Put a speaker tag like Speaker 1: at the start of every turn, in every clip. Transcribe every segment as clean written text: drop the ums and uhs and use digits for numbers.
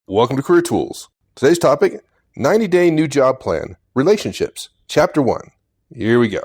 Speaker 1: Welcome to Career Tools. Today's topic, 90-Day New Job Plan, Relationships, Chapter 1. Here we go.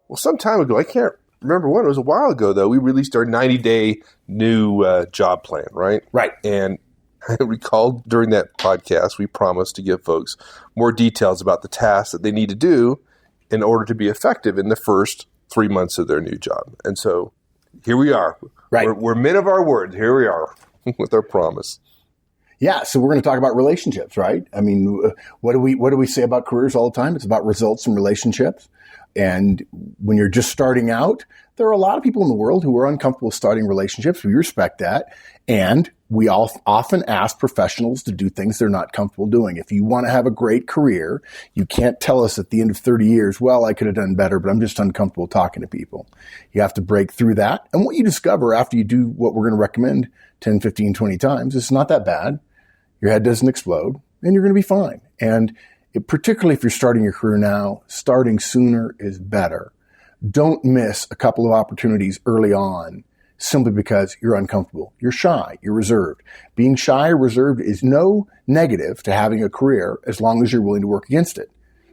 Speaker 1: Well, some time ago, I can't remember when, it was a while ago, though, we released our 90-day new job plan, right?
Speaker 2: Right.
Speaker 1: And I recall during that podcast, we promised to give folks more details about the tasks that they need to do in order to be effective in the first 3 months of their new job. And so here we are.
Speaker 2: Right.
Speaker 1: We're men of our word. Here we are with our promise.
Speaker 2: Yeah, so we're going to talk about relationships, right? I mean, what do we say about careers all the time? It's about results and relationships. And when you're just starting out, there are a lot of people in the world who are uncomfortable starting relationships. We respect that. And we often ask professionals to do things they're not comfortable doing. If you want to have a great career, you can't tell us at the end of 30 years, well, I could have done better, but I'm just uncomfortable talking to people. You have to break through that. And what you discover after you do what we're going to recommend 10, 15, 20 times, it's not that bad. Your head doesn't explode, and you're going to be fine. And particularly if you're starting your career now, starting sooner is better. Don't miss a couple of opportunities early on simply because you're uncomfortable. You're shy. You're reserved. Being shy or reserved is no negative to having a career as long as you're willing to work against it.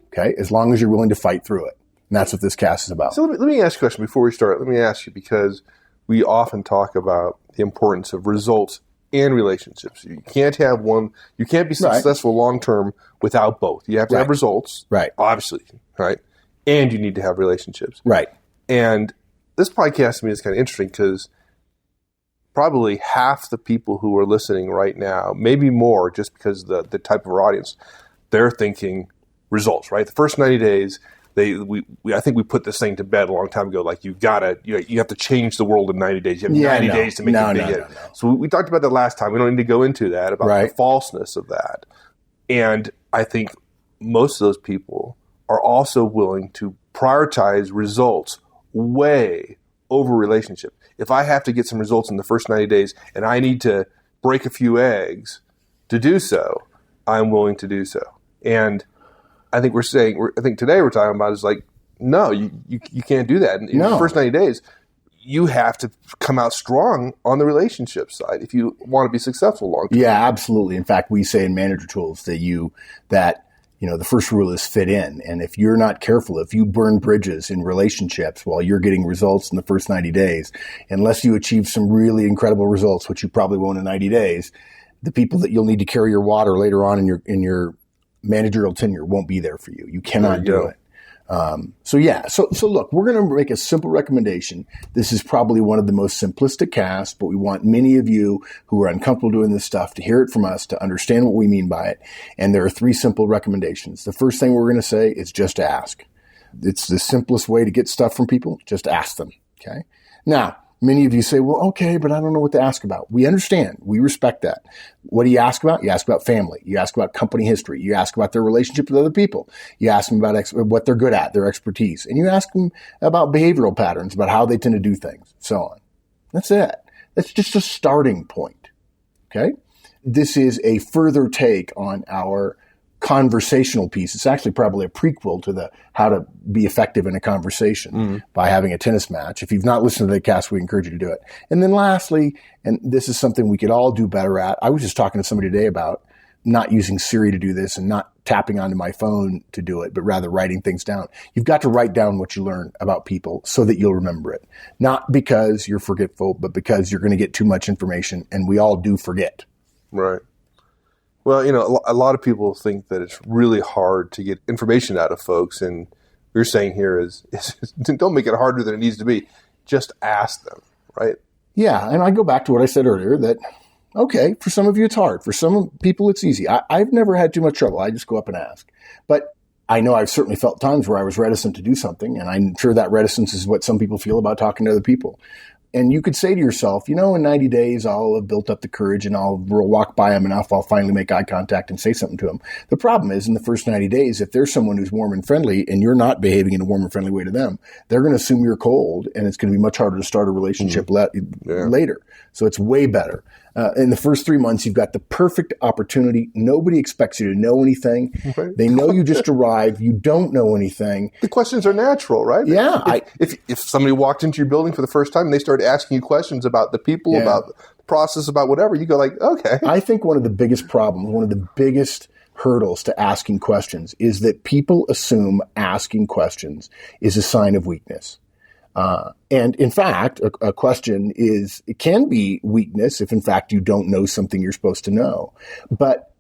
Speaker 2: Okay? As long as you're willing to fight through it. And that's what this cast is about.
Speaker 1: So let me ask you a question before we start. Let me ask you, because we often talk about the importance of results and relationships. You can't have one. You can't be successful long-term without both. You have to have results,
Speaker 2: right?
Speaker 1: Obviously, right? And you need to have relationships.
Speaker 2: Right.
Speaker 1: And this podcast to me is kind of interesting because probably half the people who are listening right now, maybe more, just because the type of our audience, they're thinking results, right? The first 90 days, I think we put this thing to bed a long time ago. Like you have to change the world in 90 days. You have 90 days to make it big. No. So we talked about that last time. We don't need to go into that about the falseness of that. And I think most of those people are also willing to prioritize results way over relationship. If I have to get some results in the first 90 days and I need to break a few eggs to do so, I'm willing to do so. And I think today we're talking about is like, no, you can't do that. In the first 90 days, you have to come out strong on the relationship side if you want to be successful long term.
Speaker 2: Yeah, absolutely. In fact, we say in Manager Tools that the first rule is fit in. And if you're not careful, if you burn bridges in relationships while you're getting results in the first 90 days, unless you achieve some really incredible results, which you probably won't in 90 days, the people that you'll need to carry your water later on in your managerial tenure won't be there for you. You cannot do it. So look, we're going to make a simple recommendation. This is probably one of the most simplistic casts, but we want many of you who are uncomfortable doing this stuff to hear it from us, to understand what we mean by it. And there are 3 simple recommendations. The first thing we're going to say is just ask. It's the simplest way to get stuff from people. Just ask them. Okay. Now, many of you say, well, okay, but I don't know what to ask about. We understand. We respect that. What do you ask about? You ask about family. You ask about company history. You ask about their relationship with other people. You ask them about what they're good at, their expertise. And you ask them about behavioral patterns, about how they tend to do things, so on. That's it. That's just a starting point. Okay? This is a further take on our conversational piece. It's actually probably a prequel to the how to be effective in a conversation by having a tennis match. If you've not listened to the cast, we encourage you to do it. And then lastly, and this is something we could all do better at. I was just talking to somebody today about not using Siri to do this and not tapping onto my phone to do it, but rather writing things down. You've got to write down what you learn about people so that you'll remember it. Not because you're forgetful, but because you're going to get too much information, and we all do forget.
Speaker 1: Right. Well, a lot of people think that it's really hard to get information out of folks, and what you're saying here is don't make it harder than it needs to be. Just ask them, right?
Speaker 2: Yeah, and I go back to what I said earlier that, okay, for some of you it's hard. For some people it's easy. I've never had too much trouble. I just go up and ask. But I know I've certainly felt times where I was reticent to do something, and I'm sure that reticence is what some people feel about talking to other people. And you could say to yourself, in 90 days, I'll have built up the courage and I'll walk by them enough. I'll finally make eye contact and say something to them. The problem is in the first 90 days, if there's someone who's warm and friendly and you're not behaving in a warm and friendly way to them, they're going to assume you're cold, and it's going to be much harder to start a relationship later. So it's way better. In the first 3 months, you've got the perfect opportunity. Nobody expects you to know anything.
Speaker 1: Right.
Speaker 2: They know you just arrived. You don't know anything.
Speaker 1: The questions are natural, right?
Speaker 2: Yeah.
Speaker 1: If somebody walked into your building for the first time and they started asking you questions about the people, about the process, about whatever, you go like, okay.
Speaker 2: I think one of the biggest problems, one of the biggest hurdles to asking questions is that people assume asking questions is a sign of weakness. And in fact, a question it can be weakness if in fact you don't know something you're supposed to know. But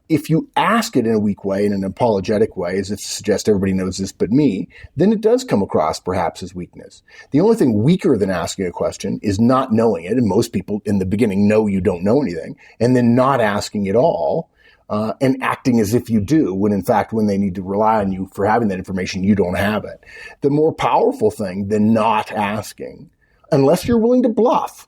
Speaker 2: if you ask it in a weak way, in an apologetic way, as if to suggest everybody knows this but me, then it does come across perhaps as weakness. The only thing weaker than asking a question is not knowing it. And most people in the beginning know you don't know anything, and then not asking at all. And acting as if you do, when in fact, when they need to rely on you for having that information, you don't have it. The more powerful thing than not asking, unless you're willing to bluff,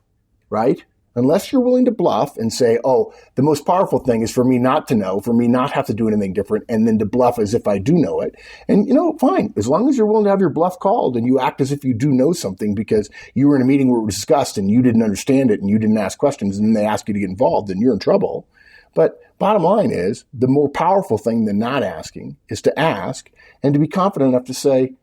Speaker 2: right? Unless you're willing to bluff and say, oh, the most powerful thing is for me not to know, for me not have to do anything different, and then to bluff as if I do know it. And, fine. As long as you're willing to have your bluff called and you act as if you do know something because you were in a meeting where it was discussed and you didn't understand it and you didn't ask questions and then they ask you to get involved, then you're in trouble. But bottom line is, the more powerful thing than not asking is to ask and to be confident enough to say,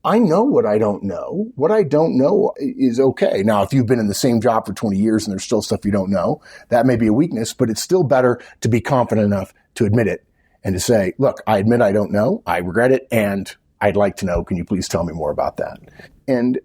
Speaker 2: I know what I don't know. What I don't know is okay. Now, if you've been in the same job for 20 years and there's still stuff you don't know, that may be a weakness, but it's still better to be confident enough to admit it and to say, look, I admit I don't know. I regret it. And I'd like to know. Can you please tell me more about that? And,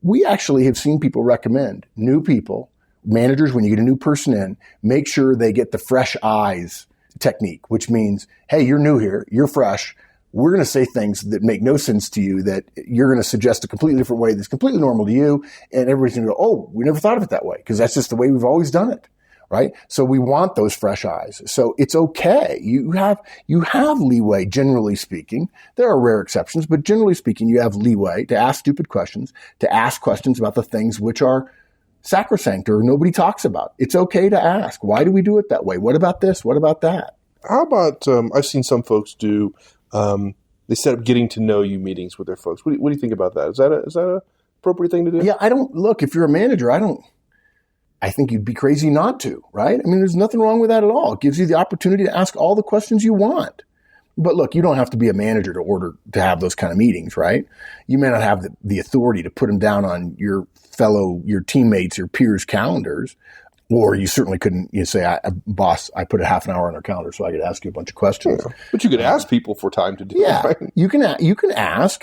Speaker 2: we actually have seen people recommend new people, managers, when you get a new person in, make sure they get the fresh eyes technique, which means, hey, you're new here, you're fresh. We're going to say things that make no sense to you, that you're going to suggest a completely different way that's completely normal to you. And everybody's going to go, oh, we never thought of it that way, because that's just the way we've always done it. Right? So we want those fresh eyes. So it's okay. You have leeway, generally speaking. There are rare exceptions, but generally speaking, you have leeway to ask stupid questions, to ask questions about the things which are sacrosanct or nobody talks about. It's okay to ask. Why do we do it that way? What about this? What about that?
Speaker 1: How about, I've seen some folks do, they set up getting to know you meetings with their folks. What do you think about that? Is that a appropriate thing to do?
Speaker 2: Yeah, if you're a manager, I think you'd be crazy not to, right? I mean, there's nothing wrong with that at all. It gives you the opportunity to ask all the questions you want. But look, you don't have to be a manager to have those kind of meetings, right? You may not have the authority to put them down on your teammates, your peers' calendars, or you certainly couldn't say, boss, I put a half an hour on our calendar so I could ask you a bunch of questions.
Speaker 1: Yeah. But you could ask people for time to do that.
Speaker 2: Yeah,
Speaker 1: right?
Speaker 2: you can ask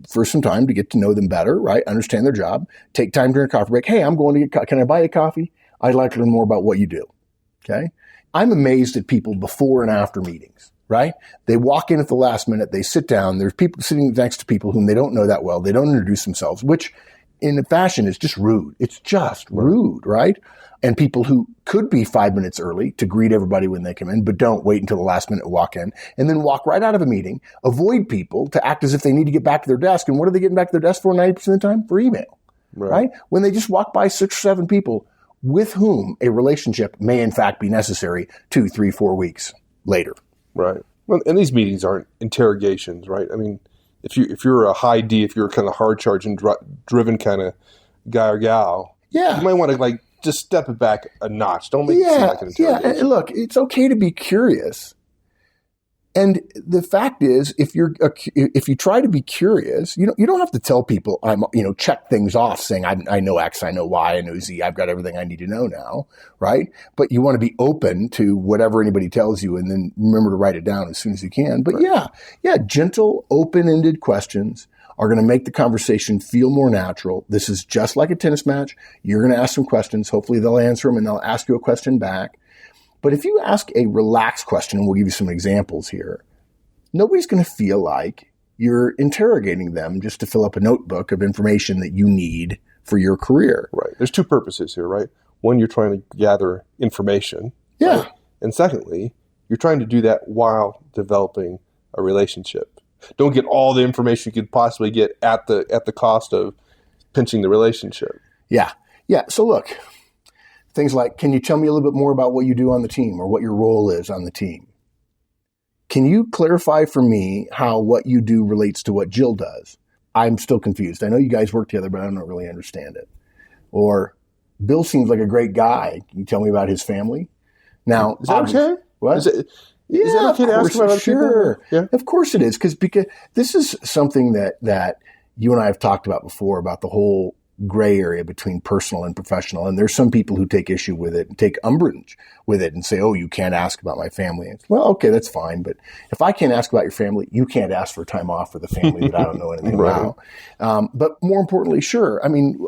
Speaker 2: for some time to get to know them better, right? Understand their job. Take time during a coffee break. Hey, I'm going to can I buy you coffee? I'd like to learn more about what you do. Okay. I'm amazed at people before and after meetings, right? They walk in at the last minute. They sit down. There's people sitting next to people whom they don't know that well. They don't introduce themselves, which in a fashion is just rude. It's just rude, right? And people who could be 5 minutes early to greet everybody when they come in, but don't wait until the last minute to walk in, and then walk right out of a meeting, avoid people to act as if they need to get back to their desk. And what are they getting back to their desk for 90% of the time? For email, right? When they just walk by 6 or 7 people with whom a relationship may in fact be necessary 2, 3, 4 weeks later.
Speaker 1: Right. Well, and these meetings aren't interrogations, right? I mean, if you're a high D, if you're a kind of hard charging, driven kind of guy or gal, you might want to just step it back a notch. Don't make it seem like an interrogation.
Speaker 2: Yeah, and look, it's okay to be curious. And the fact is, if you try to be curious, you don't have to tell people check things off saying I know X, I know Y, I know Z, I've got everything I need to know now, right? But you want to be open to whatever anybody tells you, and then remember to write it down as soon as you can. But gentle, open-ended questions are going to make the conversation feel more natural. This is just like a tennis match. You're going to ask some questions. Hopefully they'll answer them and they'll ask you a question back. But if you ask a relaxed question, and we'll give you some examples here, nobody's going to feel like you're interrogating them just to fill up a notebook of information that you need for your career.
Speaker 1: Right. There's 2 purposes here, right? One, you're trying to gather information.
Speaker 2: Yeah.
Speaker 1: Right? And secondly, you're trying to do that while developing a relationship. Don't get all the information you could possibly get at the cost of pinching the relationship.
Speaker 2: Yeah. Yeah. So look, things like, can you tell me a little bit more about what you do on the team or what your role is on the team? Can you clarify for me how what you do relates to what Jill does? I'm still confused. I know you guys work together, but I don't really understand it. Or Bill seems like a great guy. Can you tell me about his family? Now,
Speaker 1: Is that okay?
Speaker 2: What?
Speaker 1: Is that okay to ask about other
Speaker 2: sure.
Speaker 1: people? Yeah.
Speaker 2: Of course it is, because this is something that you and I have talked about before, about the whole gray area between personal and professional. And there's some people who take issue with it and take umbrage with it and say, oh, you can't ask about my family. Well, okay, that's fine. But if I can't ask about your family, you can't ask for time off for the family that I don't know anything
Speaker 1: Right.
Speaker 2: about. But more importantly, sure. I mean,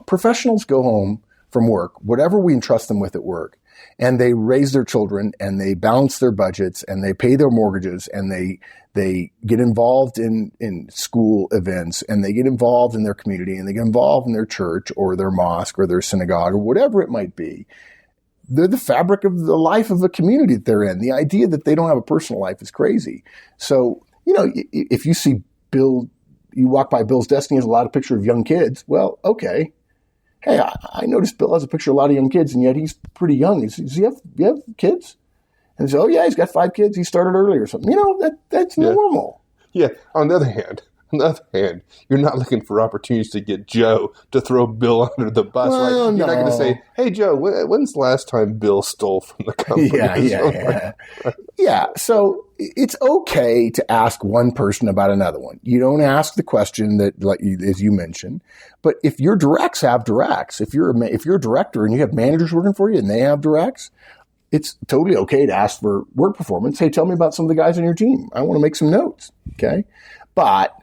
Speaker 2: professionals go home from work, whatever we entrust them with at work, and they raise their children and they balance their budgets and they pay their mortgages and they get involved in school events and they get involved in their community and they get involved in their church or their mosque or their synagogue or whatever it might be. They're the fabric of the life of the community that they're in. The idea that they don't have a personal life is crazy. So, if you see Bill, you walk by Bill's desk and he has a lot of pictures of young kids. Well, okay. Hey, I noticed Bill has a picture of a lot of young kids, and yet he's pretty young. Does he have kids? And they say, oh, yeah, he's got 5 kids. He started early or something. That's normal.
Speaker 1: Yeah. On the other hand, you're not looking for opportunities to get Joe to throw Bill under the bus,
Speaker 2: Well,
Speaker 1: right? You're not
Speaker 2: no.
Speaker 1: going to say, hey, Joe, when's the last time Bill stole from the company?
Speaker 2: Yeah. So it's okay to ask one person about another one. You don't ask the question that, as you mentioned. But if your directs have directs, if you're a director and you have managers working for you and they have directs, it's totally okay to ask for work performance. Hey, tell me about some of the guys on your team. I want to make some notes. Okay. But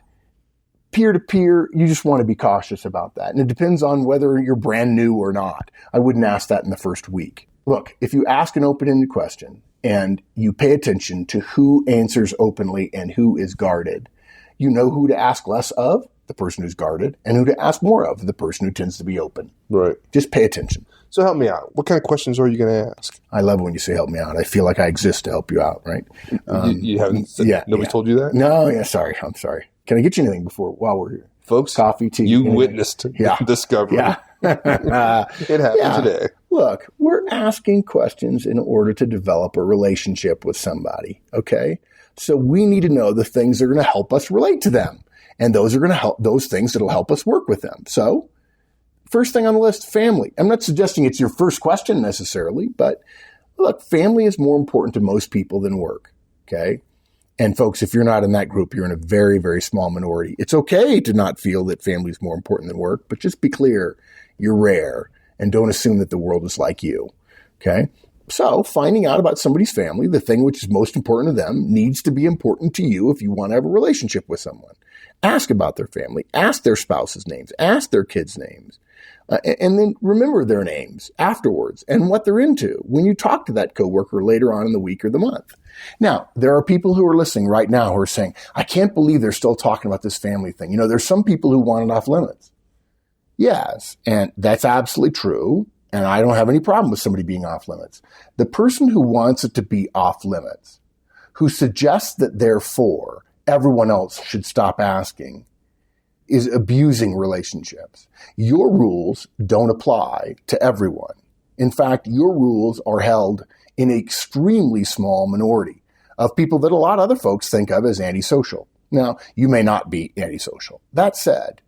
Speaker 2: peer-to-peer, you just want to be cautious about that. And it depends on whether you're brand new or not. I wouldn't ask that in the first week. Look, if you ask an open-ended question and you pay attention to who answers openly and who is guarded, you know who to ask less of, the person who's guarded, and who to ask more of, the person who tends to be open.
Speaker 1: Right.
Speaker 2: Just pay attention.
Speaker 1: So help me out. What kind of questions are you going to ask?
Speaker 2: I love when you say help me out. I feel like I exist to help you out, right?
Speaker 1: You haven't said, nobody's told you that?
Speaker 2: No, yeah, sorry. I'm sorry. Can I get you anything while we're here?
Speaker 1: Folks,
Speaker 2: coffee, tea.
Speaker 1: You
Speaker 2: anything?
Speaker 1: witnessed discovery.
Speaker 2: Yeah.
Speaker 1: It happened today.
Speaker 2: Look, we're asking questions in order to develop a relationship with somebody, okay? So we need to know the things that are going to help us relate to them. And those are going to help, those things that will help us work with them. So first thing on the list, family. I'm not suggesting it's your first question necessarily, but look, family is more important to most people than work, okay? And folks, if you're not in that group, you're in a very, very small minority. It's okay to not feel that family is more important than work, but just be clear, you're rare, and don't assume that the world is like you, okay? So finding out about somebody's family, the thing which is most important to them, needs to be important to you if you want to have a relationship with someone. Ask about their family, ask their spouse's names, ask their kids' names, and then remember their names afterwards and what they're into when you talk to that coworker later on in the week or the month. Now, there are people who are listening right now who are saying, I can't believe they're still talking about this family thing. There's some people who want it off limits. Yes, and that's absolutely true. And I don't have any problem with somebody being off limits. The person who wants it to be off limits, who suggests that therefore everyone else should stop asking, is abusing relationships. Your rules don't apply to everyone. In fact, your rules are held in an extremely small minority of people that a lot of other folks think of as antisocial. Now, you may not be antisocial. That said,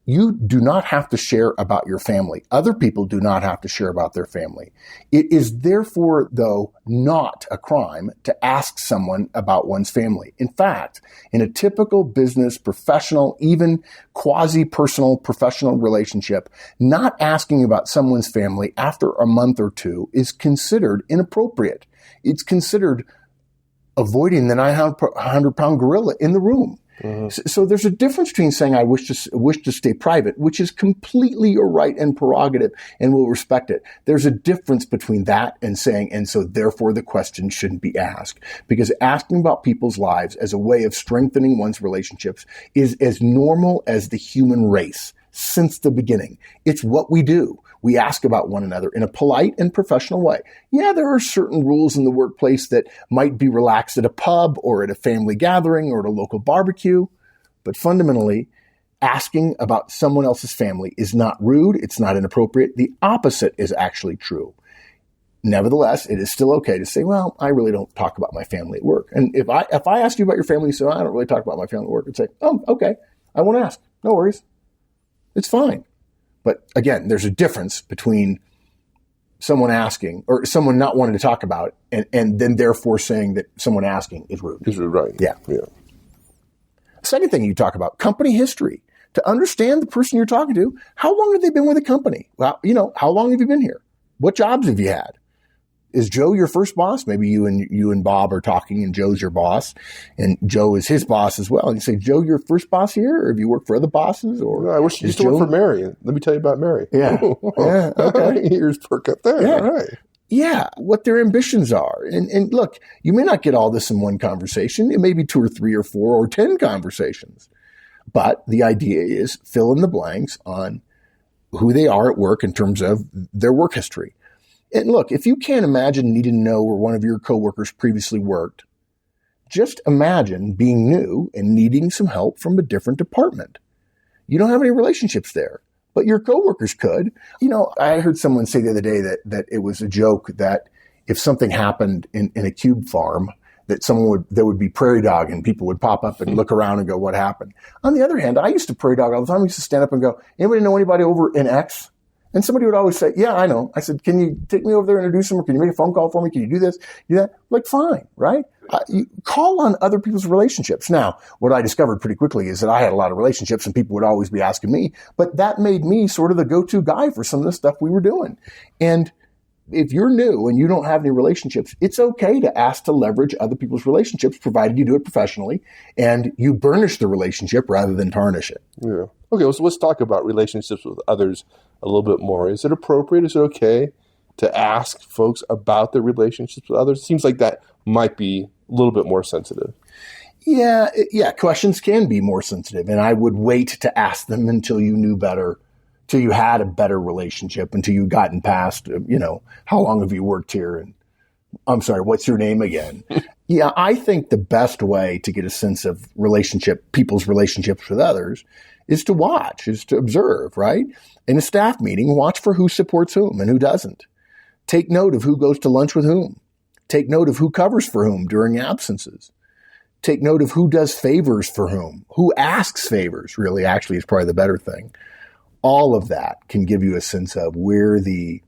Speaker 2: you do not have to share about your family. Other people do not have to share about their family. It is therefore, though, not a crime to ask someone about one's family. In fact, in a typical business, professional, even quasi-personal professional relationship, not asking about someone's family after a month or two is considered inappropriate. It's considered avoiding the 900-pound gorilla in the room. Mm-hmm. So there's a difference between saying I wish to stay private, which is completely your right and prerogative, and we'll respect it. There's a difference between that and saying, and so therefore the question shouldn't be asked. Because asking about people's lives as a way of strengthening one's relationships is as normal as the human race since the beginning. It's what we do. We ask about one another in a polite and professional way. Yeah, there are certain rules in the workplace that might be relaxed at a pub or at a family gathering or at a local barbecue. But fundamentally, asking about someone else's family is not rude. It's not inappropriate. The opposite is actually true. Nevertheless, it is still okay to say, well, I really don't talk about my family at work. And if I ask you about your family, you say, I don't really talk about my family at work, and say, oh, okay, I won't ask. No worries. It's fine. But again, there's a difference between someone asking or someone not wanting to talk about it and then therefore saying that someone asking is rude.
Speaker 1: Is right.
Speaker 2: Yeah. Second thing you talk about, company history. To understand the person you're talking to, how long have they been with the company? Well, how long have you been here? What jobs have you had? Is Joe your first boss? Maybe you and Bob are talking and Joe's your boss and Joe is his boss as well. And you say, Joe, your first boss here? Or have you worked for other bosses? Or
Speaker 1: no, I wish you used to work for Mary. Let me tell you about Mary.
Speaker 2: Yeah. Yeah. Okay.
Speaker 1: Here's perk up there.
Speaker 2: Yeah.
Speaker 1: All right.
Speaker 2: Yeah. What their ambitions are. And look, you may not get all this in one conversation. It may be 2 or 3 or 4 or 10 conversations. But the idea is fill in the blanks on who they are at work in terms of their work history. And look, if you can't imagine needing to know where one of your coworkers previously worked, just imagine being new and needing some help from a different department. You don't have any relationships there, but your coworkers could. I heard someone say the other day that it was a joke that if something happened in a cube farm, that there would be prairie dog and people would pop up and look around and go, what happened? On the other hand, I used to prairie dog all the time. I used to stand up and go, anybody know anybody over in X? And somebody would always say, yeah, I know. I said, can you take me over there and introduce them? Or can you make a phone call for me? Can you do this? Do that? Like, fine, right? You call on other people's relationships. Now, what I discovered pretty quickly is that I had a lot of relationships and people would always be asking me, but that made me sort of the go-to guy for some of the stuff we were doing. And if you're new and you don't have any relationships, it's okay to ask to leverage other people's relationships, provided you do it professionally and you burnish the relationship rather than tarnish it.
Speaker 1: Yeah. Okay, so let's talk about relationships with others a little bit more. Is it appropriate? Is it okay to ask folks about their relationships with others? It seems like that might be a little bit more sensitive.
Speaker 2: Yeah. Questions can be more sensitive, and I would wait to ask them until you knew better, till you had a better relationship, until you gotten past, how long have you worked here? And I'm sorry, what's your name again? Yeah, I think the best way to get a sense of people's relationships with others is to observe, right? In a staff meeting, watch for who supports whom and who doesn't. Take note of who goes to lunch with whom. Take note of who covers for whom during absences. Take note of who does favors for whom, who asks favors, really, actually is probably the better thing. All of that can give you a sense of where the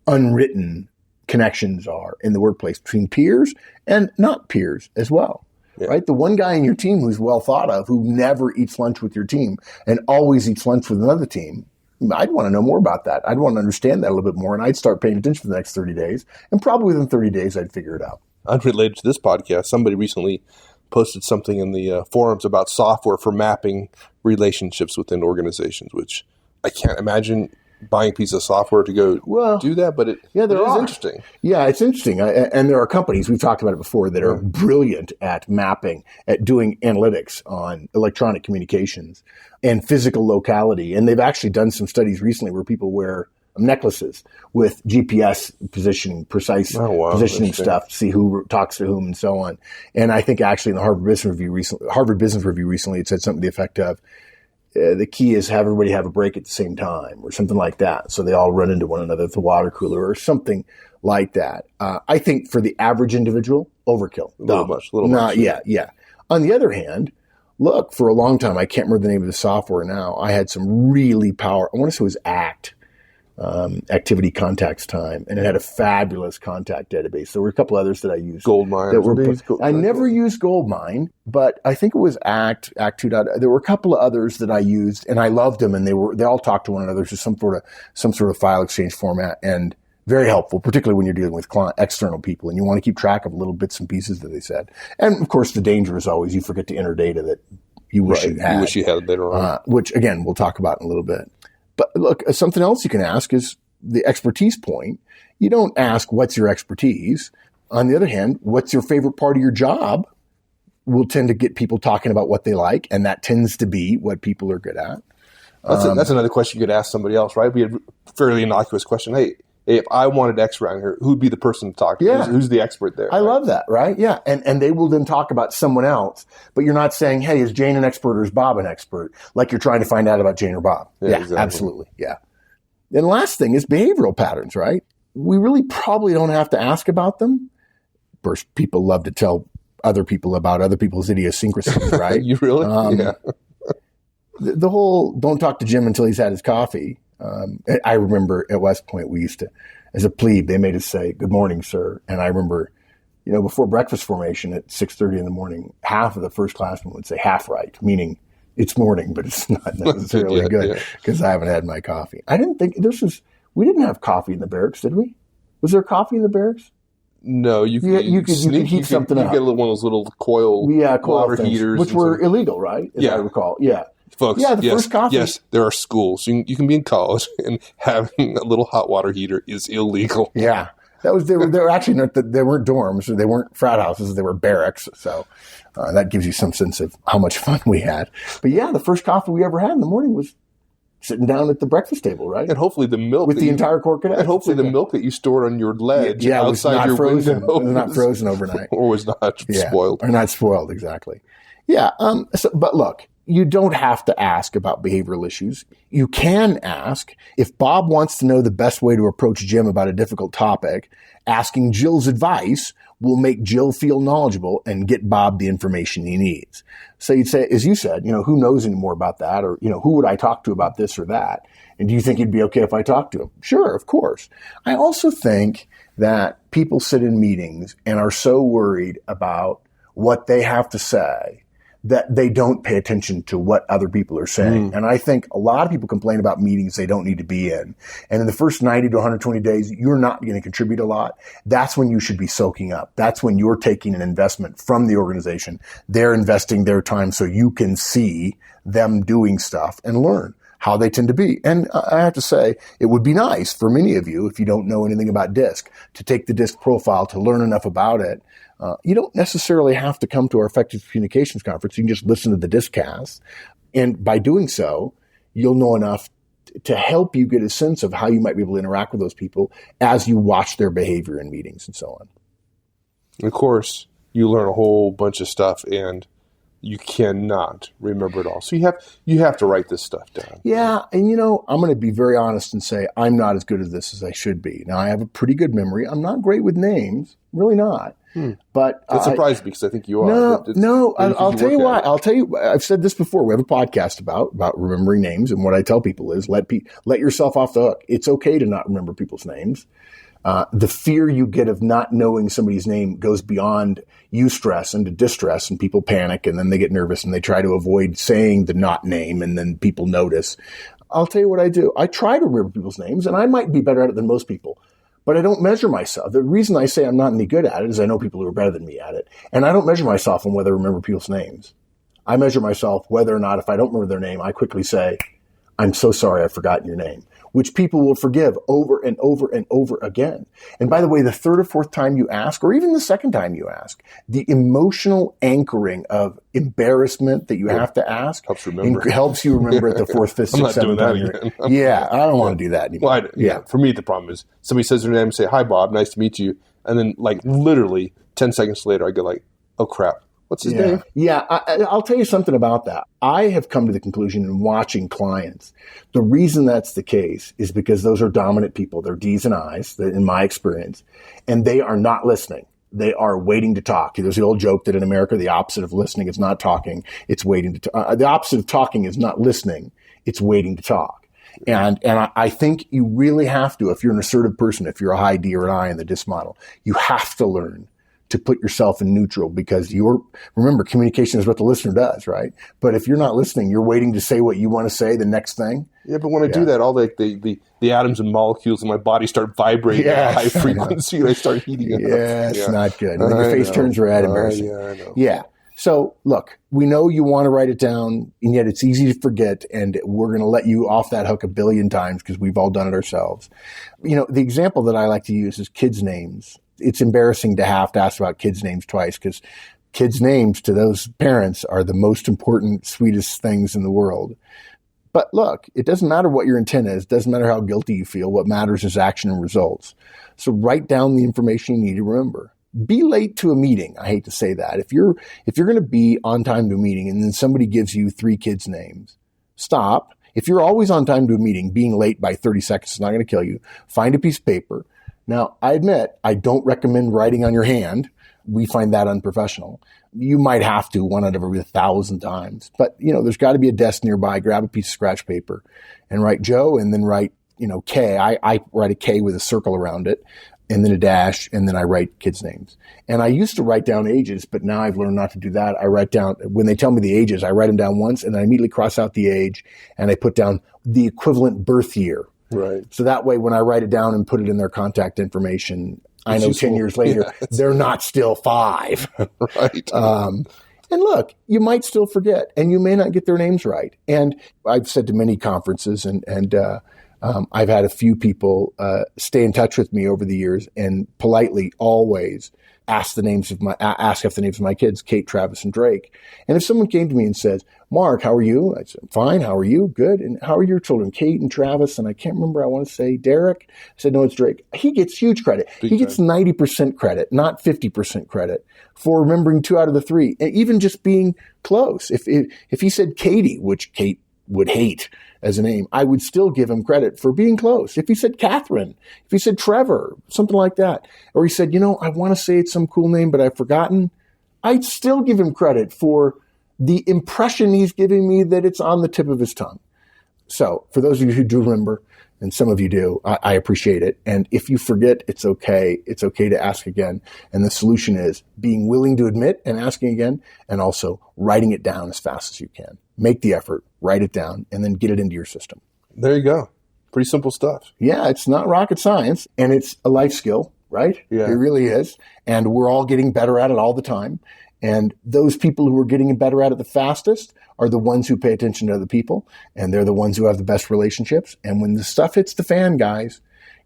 Speaker 2: unwritten connections are in the workplace between peers and not peers as well. Yeah. Right? The one guy in your team who's well thought of, who never eats lunch with your team and always eats lunch with another team, I'd want to know more about that. I'd want to understand that a little bit more, and I'd start paying attention for the next 30 days. And probably within 30 days, I'd figure it out.
Speaker 1: Unrelated to this podcast, somebody recently posted something in the forums about software for mapping relationships within organizations, which I can't imagine buying a piece of software to go do that, but it is interesting.
Speaker 2: Yeah, it's interesting. And there are companies, we've talked about it before, that are brilliant at mapping, at doing analytics on electronic communications and physical locality. And they've actually done some studies recently where people wear necklaces with GPS positioning, precise positioning stuff to see who talks to whom and so on. And I think actually in the Harvard Business Review recently, it said something to the effect of, the key is have everybody have a break at the same time or something like that. So they all run into one another at the water cooler or something like that. I think for the average individual, overkill.
Speaker 1: A little much.
Speaker 2: Yeah. On the other hand, look, for a long time, I can't remember the name of the software now. I had some really I want to say it was ACT, Activity Contacts Time, and it had a fabulous contact database. There were a couple others that I used.
Speaker 1: Goldmine.
Speaker 2: I never used Goldmine, but I think it was ACT 2.0. There were a couple of others that I used, and I loved them, and they all talked to one another through some sort of file exchange format, and very helpful, particularly when you're dealing with external people, and you want to keep track of little bits and pieces that they said. And of course, the danger is always you forget to enter data that you wish you had.
Speaker 1: You wish you had later on.
Speaker 2: Which again, we'll talk about in a little bit. But look, something else you can ask is the expertise point. You don't ask, what's your expertise? On the other hand, what's your favorite part of your job? Will tend to get people talking about what they like, and that tends to be what people are good at.
Speaker 1: That's another question you could ask somebody else, right? We had a fairly innocuous question. Hey, if I wanted X around here, who'd be the person to talk to?
Speaker 2: Yeah.
Speaker 1: Who's the expert there?
Speaker 2: I love that, right? Yeah. And they will then talk about someone else, but you're not saying, hey, is Jane an expert or is Bob an expert? Like you're trying to find out about Jane or Bob. Yeah, exactly. Absolutely. Yeah. And the last thing is behavioral patterns, right? We really probably don't have to ask about them. First, people love to tell other people about other people's idiosyncrasies, right?
Speaker 1: You really? Yeah.
Speaker 2: The whole don't talk to Jim until he's had his coffee. I remember at West Point, we used to, as a plebe, they made us say, "Good morning, sir." And I remember, before breakfast formation at 6:30 in the morning, half of the first classmen would say half right, meaning it's morning, but it's not necessarily good because I haven't had my coffee. I didn't think we didn't have coffee in the barracks, did we? Was there coffee in the barracks?
Speaker 1: No, you could heat something up. You get one of those little coil water
Speaker 2: things,
Speaker 1: heaters.
Speaker 2: Which were illegal, right? As I recall. Yeah.
Speaker 1: Folks, first coffee. Yes, there are schools. You can be in college and having a little hot water heater is illegal.
Speaker 2: Yeah. They were actually not, they weren't dorms, or they weren't frat houses, they were barracks. So that gives you some sense of how much fun we had. But yeah, the first coffee we ever had in the morning was sitting down at the breakfast table, right?
Speaker 1: And hopefully the milk
Speaker 2: with the entire Corps Cadet.
Speaker 1: And hopefully the milk that you stored on your ledge outside your
Speaker 2: window
Speaker 1: was
Speaker 2: not frozen overnight,
Speaker 1: or was not spoiled,
Speaker 2: or not spoiled exactly. Yeah. But look, you don't have to ask about behavioral issues. You can ask if Bob wants to know the best way to approach Jim about a difficult topic. Asking Jill's advice will make Jill feel knowledgeable and get Bob the information he needs. So you'd say, as you said, who knows any more about that? Or, who would I talk to about this or that? And do you think it'd be okay if I talk to him? Sure, of course. I also think that people sit in meetings and are so worried about what they have to say that they don't pay attention to what other people are saying. And I think a lot of people complain about meetings they don't need to be in. And in the first 90 to 120 days, you're not going to contribute a lot. That's when you should be soaking up. That's when you're taking an investment from the organization. They're investing their time so you can see them doing stuff and learn how they tend to be. And I have to say, it would be nice for many of you, if you don't know anything about DISC, to take the DISC profile, to learn enough about it. You don't necessarily have to come to our Effective Communications Conference. You can just listen to the DISCcast. And by doing so, you'll know enough to help you get a sense of how you might be able to interact with those people as you watch their behavior in meetings and so on.
Speaker 1: Of course, you learn a whole bunch of stuff, and you cannot remember it all. So you have to write this stuff down.
Speaker 2: Yeah, and I'm going to be very honest and say I'm not as good at this as I should be. Now, I have a pretty good memory. I'm not great with names, really not. But
Speaker 1: that surprised me because I think you are.
Speaker 2: No, I'll tell you why. I'll tell you. I've said this before. We have a podcast about remembering names, and what I tell people is let yourself off the hook. It's okay to not remember people's names. The fear you get of not knowing somebody's name goes beyond eustress into distress, and people panic, and then they get nervous, and they try to avoid saying the not name, and then people notice. I'll tell you what I do. I try to remember people's names, and I might be better at it than most people, but I don't measure myself. The reason I say I'm not any good at it is I know people who are better than me at it, and I don't measure myself on whether I remember people's names. I measure myself whether or not, if I don't remember their name, I quickly say, "I'm so sorry, I've forgotten your name," which people will forgive over and over and over again. And by the way, the third or fourth time you ask, or even the second time you ask, the emotional anchoring of embarrassment that you have to ask helps you remember it the fourth, fifth, sixth, seventh time. Yeah, I don't want to do that anymore.
Speaker 1: Well, for me, the problem is somebody says their name and say, "Hi, Bob, nice to meet you." And then literally 10 seconds later, I go "Oh, crap. What's his name?"
Speaker 2: Yeah, I'll tell you something about that. I have come to the conclusion in watching clients, the reason that's the case is because those are dominant people. They're D's and I's, in my experience, and they are not listening. They are waiting to talk. There's the old joke that in America, the opposite of listening is not talking. It's waiting to talk. The opposite of talking is not listening. It's waiting to talk. And I think you really have to, if you're an assertive person, if you're a high D or an I in the DISC model, you have to learn to put yourself in neutral, because remember, communication is what the listener does, right? But if you're not listening, you're waiting to say what you want to say, the next thing.
Speaker 1: Yeah, but when I do that, all the atoms and molecules in my body start vibrating at high frequency, and I start heating up.
Speaker 2: Yeah, it's not good. And then your face turns red, embarrassing.
Speaker 1: Yeah, I know.
Speaker 2: Yeah. So look, we know you want to write it down, and yet it's easy to forget, and we're going to let you off that hook a billion times because we've all done it ourselves. The example that I like to use is kids' names. It's embarrassing to have to ask about kids' names twice, because kids' names to those parents are the most important, sweetest things in the world. But look, it doesn't matter what your intent is. It doesn't matter how guilty you feel. What matters is action and results. So write down the information you need to remember. Be late to a meeting. I hate to say that. If you're going to be on time to a meeting and then somebody gives you 3 kids' names, stop. If you're always on time to a meeting, being late by 30 seconds is not going to kill you. Find a piece of paper. Now, I admit, I don't recommend writing on your hand, we find that unprofessional. You might have to 1 out of every 1,000 times, but there's got to be a desk nearby. Grab a piece of scratch paper and write Joe, and then write K. I write a K with a circle around it, and then a dash, and then I write kids' names. And I used to write down ages, but now I've learned not to do that. I write down, when they tell me the ages, I write them down once, and I immediately cross out the age, and I put down the equivalent birth year.
Speaker 1: Right.
Speaker 2: So that way, when I write it down and put it in their contact information, I know 10 years later, they're not still 5.
Speaker 1: Right.
Speaker 2: And look, you might still forget, and you may not get their names right. And I've said to many conferences, and I've had a few people stay in touch with me over the years and politely always ask if the names of my kids, Kate, Travis, and Drake. And if someone came to me and says, Mark, how are you? I said, fine. How are you? Good. And how are your children? Kate and Travis. And I can't remember. I want to say Derek. I said, no, it's Drake. He gets huge credit. He gets 90% credit, not 50% credit for remembering 2 out of the 3. And even just being close. If he said Katie, which Kate would hate as a name, I would still give him credit for being close. If he said Catherine, if he said Trevor, something like that, or he said, I want to say it's some cool name, but I've forgotten, I'd still give him credit for the impression he's giving me that it's on the tip of his tongue. So for those of you who do remember, and some of you do, I appreciate it. And if you forget, it's okay. It's okay to ask again. And the solution is being willing to admit and asking again, and also writing it down as fast as you can. Make the effort, write it down, and then get it into your system.
Speaker 1: There you go. Pretty simple stuff.
Speaker 2: Yeah, it's not rocket science, and it's a life skill, right?
Speaker 1: Yeah.
Speaker 2: It really is. And we're all getting better at it all the time. And those people who are getting better at it the fastest are the ones who pay attention to other people, and they're the ones who have the best relationships. And when the stuff hits the fan, guys,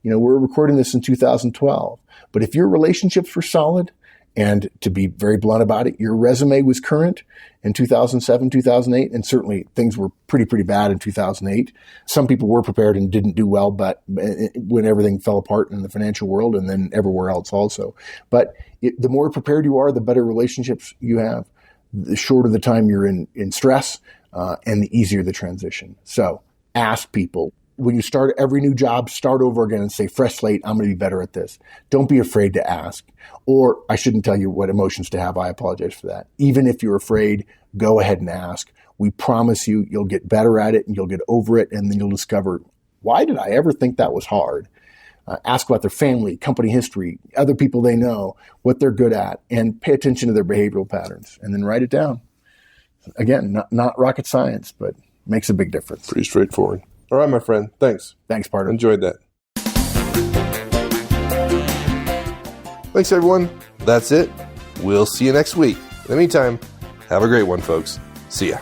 Speaker 2: we're recording this in 2012, but if your relationships were solid, and to be very blunt about it, your resume was current in 2007, 2008, and certainly things were pretty bad in 2008. Some people were prepared and didn't do well, but when everything fell apart in the financial world and then everywhere else also. But the more prepared you are, the better relationships you have, the shorter the time you're in stress, and the easier the transition. So ask people. When you start every new job, start over again and say, fresh slate, I'm going to be better at this. Don't be afraid to ask. Or I shouldn't tell you what emotions to have. I apologize for that. Even if you're afraid, go ahead and ask. We promise you'll get better at it and you'll get over it. And then you'll discover, why did I ever think that was hard? Ask about their family, company history, other people they know, what they're good at, and pay attention to their behavioral patterns, and then write it down. Again, not rocket science, but makes a big difference.
Speaker 1: Pretty straightforward. All right, my friend. Thanks.
Speaker 2: Thanks, partner.
Speaker 1: Enjoyed that. Thanks, everyone. That's it. We'll see you next week. In the meantime, have a great one, folks. See ya.